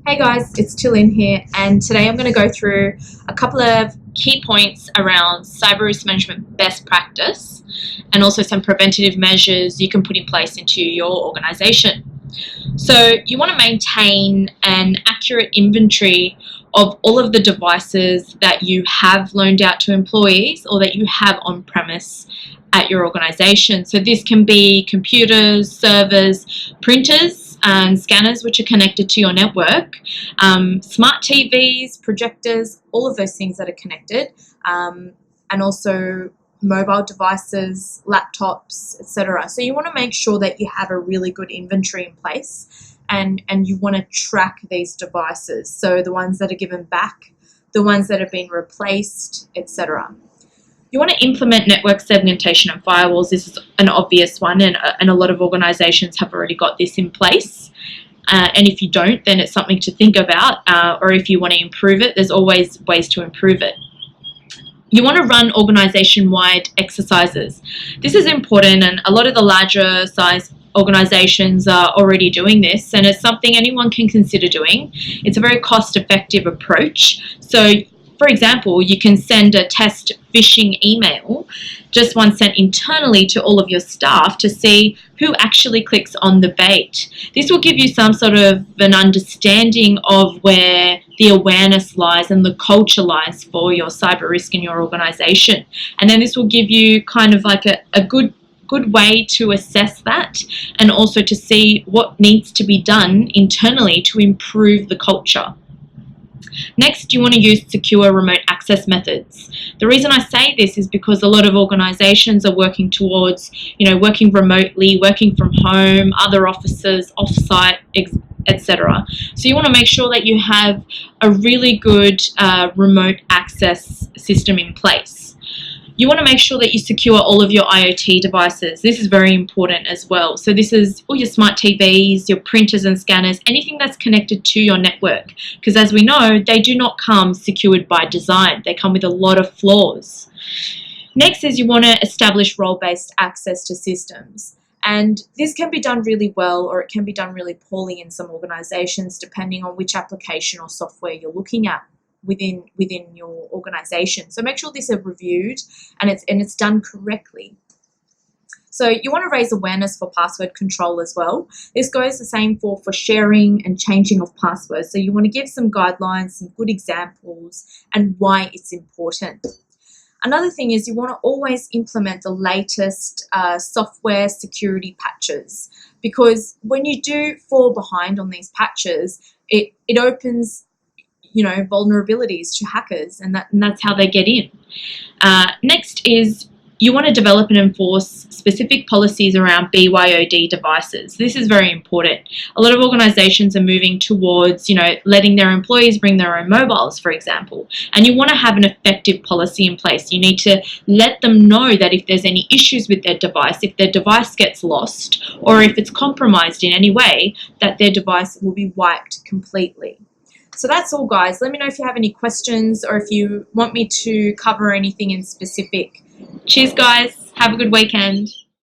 Hey guys, it's Tillin here, and today I'm going to go through a couple of key points around cyber risk management best practice and also some preventative measures you can put in place into your organization. So you want to maintain an accurate inventory of all of the devices that you have loaned out to employees or that you have on premise at your organization. So this can be computers, servers, printers, and scanners which are connected to your network, smart TVs, projectors, all of those things that are connected, and also mobile devices, laptops, etc. So you want to make sure that you have a really good inventory in place, and you want to track these devices. So the ones that are given back, the ones that have been replaced, etc. You want to implement network segmentation and firewalls. This is an obvious one, and a lot of organizations have already got this in place. And if you don't, then it's something to think about, or if you want to improve it, there's always ways to improve it. You want to run organization-wide exercises. This is important, and a lot of the larger size organizations are already doing this, and it's something anyone can consider doing. It's a very cost-effective approach. So, for example, you can send a test phishing email, just one sent internally to all of your staff to see who actually clicks on the bait. This will give you some sort of an understanding of where the awareness lies and the culture lies for your cyber risk in your organization. And then this will give you kind of like a good way to assess that, and also to see what needs to be done internally to improve the culture. Next, you want to use secure remote access methods. The reason I say this is because a lot of organizations are working towards, working remotely, working from home, other offices, off-site, etc. So you want to make sure that you have a really good remote access system in place. You want to make sure that you secure all of your IoT devices. This is very important as well. So this is all your smart TVs, your printers and scanners, anything that's connected to your network. Because as we know, they do not come secured by design. They come with a lot of flaws. Next is you want to establish role-based access to systems. And this can be done really well, or it can be done really poorly in some organizations, depending on which application or software you're looking at within your organization. So make sure these are reviewed and it's done correctly. So you want to raise awareness for password control as well. This goes the same for sharing and changing of passwords. So you want to give some guidelines, some good examples, and why it's important. Another thing is you want to always implement the latest software security patches, because when you do fall behind on these patches, it opens vulnerabilities to hackers, and that's how they get in. Next is you want to develop and enforce specific policies around BYOD devices. This is very important. A lot of organizations are moving towards, letting their employees bring their own mobiles, for example, and you want to have an effective policy in place. You need to let them know that if there's any issues with their device, if their device gets lost, or if it's compromised in any way, that their device will be wiped completely. So that's all, guys. Let me know if you have any questions or if you want me to cover anything in specific. Cheers, guys. Have a good weekend.